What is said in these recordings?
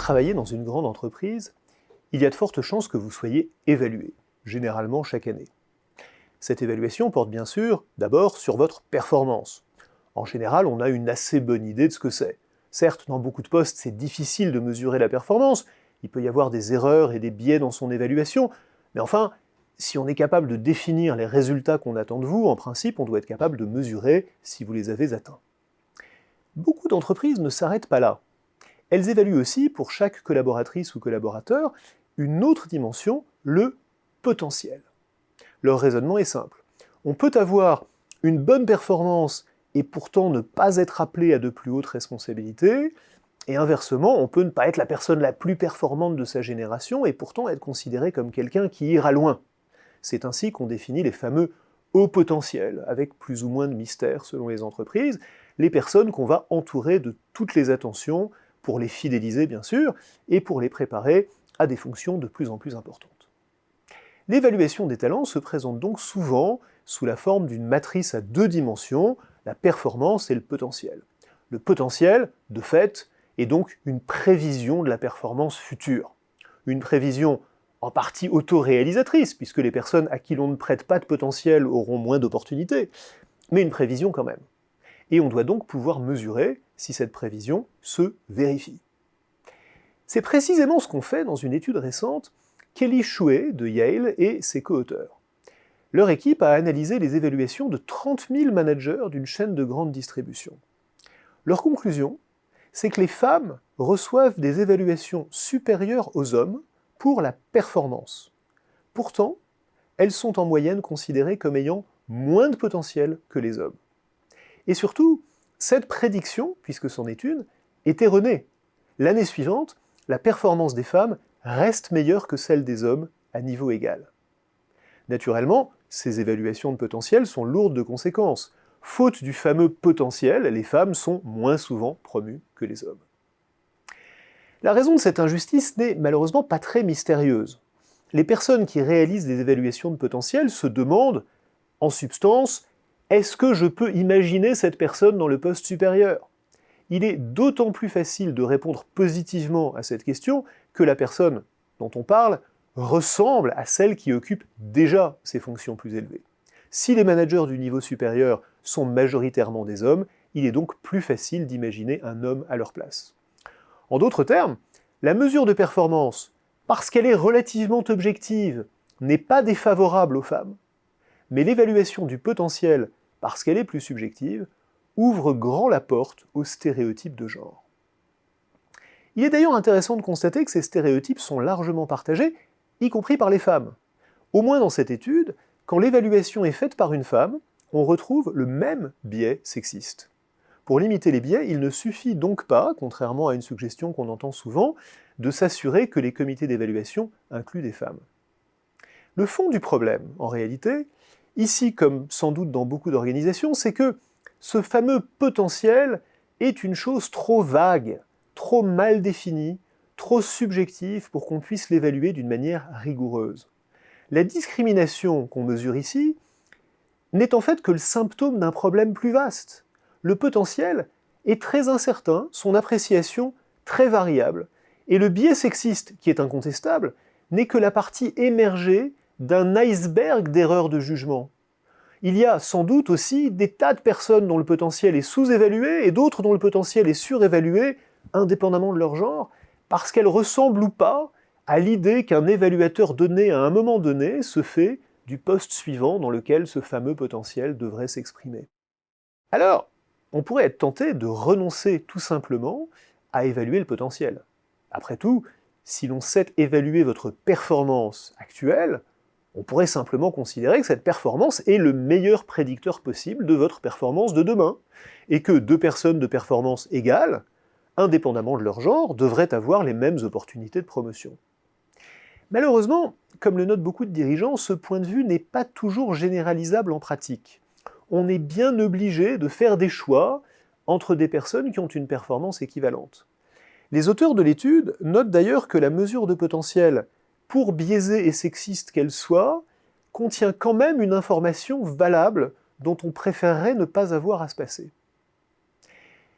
travaillez dans une grande entreprise, il y a de fortes chances que vous soyez évalué, généralement chaque année. Cette évaluation porte bien sûr d'abord sur votre performance. En général, on a une assez bonne idée de ce que c'est. Certes, dans beaucoup de postes, c'est difficile de mesurer la performance, il peut y avoir des erreurs et des biais dans son évaluation, mais enfin, si on est capable de définir les résultats qu'on attend de vous, en principe, on doit être capable de mesurer si vous les avez atteints. Beaucoup d'entreprises ne s'arrêtent pas là. Elles évaluent aussi, pour chaque collaboratrice ou collaborateur, une autre dimension, le potentiel. Leur raisonnement est simple. On peut avoir une bonne performance et pourtant ne pas être appelé à de plus hautes responsabilités, et inversement, on peut ne pas être la personne la plus performante de sa génération et pourtant être considéré comme quelqu'un qui ira loin. C'est ainsi qu'on définit les fameux hauts potentiels, avec plus ou moins de mystère selon les entreprises, les personnes qu'on va entourer de toutes les attentions pour les fidéliser bien sûr, et pour les préparer à des fonctions de plus en plus importantes. L'évaluation des talents se présente donc souvent sous la forme d'une matrice à deux dimensions, la performance et le potentiel. Le potentiel, de fait, est donc une prévision de la performance future. Une prévision en partie auto-réalisatrice, puisque les personnes à qui l'on ne prête pas de potentiel auront moins d'opportunités, mais une prévision quand même. Et on doit donc pouvoir mesurer si cette prévision se vérifie. C'est précisément ce qu'ont fait dans une étude récente Kelly Shue de Yale et ses co-auteurs. Leur équipe a analysé les évaluations de 30 000 managers d'une chaîne de grande distribution. Leur conclusion, c'est que les femmes reçoivent des évaluations supérieures aux hommes pour la performance. Pourtant, elles sont en moyenne considérées comme ayant moins de potentiel que les hommes. Et surtout, cette prédiction, puisque c'en est une, est erronée. L'année suivante, la performance des femmes reste meilleure que celle des hommes à niveau égal. Naturellement, ces évaluations de potentiel sont lourdes de conséquences. Faute du fameux potentiel, les femmes sont moins souvent promues que les hommes. La raison de cette injustice n'est malheureusement pas très mystérieuse. Les personnes qui réalisent des évaluations de potentiel se demandent, en substance, est-ce que je peux imaginer cette personne dans le poste supérieur ? Il est d'autant plus facile de répondre positivement à cette question que la personne dont on parle ressemble à celle qui occupe déjà ces fonctions plus élevées. Si les managers du niveau supérieur sont majoritairement des hommes, il est donc plus facile d'imaginer un homme à leur place. En d'autres termes, la mesure de performance, parce qu'elle est relativement objective, n'est pas défavorable aux femmes, mais l'évaluation du potentiel, parce qu'elle est plus subjective, ouvre grand la porte aux stéréotypes de genre. Il est d'ailleurs intéressant de constater que ces stéréotypes sont largement partagés, y compris par les femmes. Au moins dans cette étude, quand l'évaluation est faite par une femme, on retrouve le même biais sexiste. Pour limiter les biais, il ne suffit donc pas, contrairement à une suggestion qu'on entend souvent, de s'assurer que les comités d'évaluation incluent des femmes. Le fond du problème, en réalité, ici comme sans doute dans beaucoup d'organisations, c'est que ce fameux potentiel est une chose trop vague, trop mal définie, trop subjective pour qu'on puisse l'évaluer d'une manière rigoureuse. La discrimination qu'on mesure ici n'est en fait que le symptôme d'un problème plus vaste. Le potentiel est très incertain, son appréciation très variable, et le biais sexiste, qui est incontestable, n'est que la partie émergée d'un iceberg d'erreurs de jugement. Il y a sans doute aussi des tas de personnes dont le potentiel est sous-évalué et d'autres dont le potentiel est surévalué, indépendamment de leur genre, parce qu'elles ressemblent ou pas à l'idée qu'un évaluateur donné à un moment donné se fait du poste suivant dans lequel ce fameux potentiel devrait s'exprimer. Alors, on pourrait être tenté de renoncer tout simplement à évaluer le potentiel. Après tout, si l'on sait évaluer votre performance actuelle, on pourrait simplement considérer que cette performance est le meilleur prédicteur possible de votre performance de demain, et que deux personnes de performance égale, indépendamment de leur genre, devraient avoir les mêmes opportunités de promotion. Malheureusement, comme le notent beaucoup de dirigeants, ce point de vue n'est pas toujours généralisable en pratique. On est bien obligé de faire des choix entre des personnes qui ont une performance équivalente. Les auteurs de l'étude notent d'ailleurs que la mesure de potentiel, pour biaisée et sexiste qu'elle soit, contient quand même une information valable dont on préférerait ne pas avoir à se passer.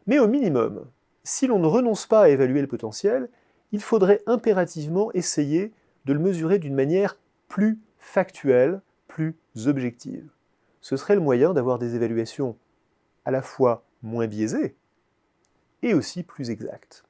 Mais au minimum, si l'on ne renonce pas à évaluer le potentiel, il faudrait impérativement essayer de le mesurer d'une manière plus factuelle, plus objective. Ce serait le moyen d'avoir des évaluations à la fois moins biaisées et aussi plus exactes.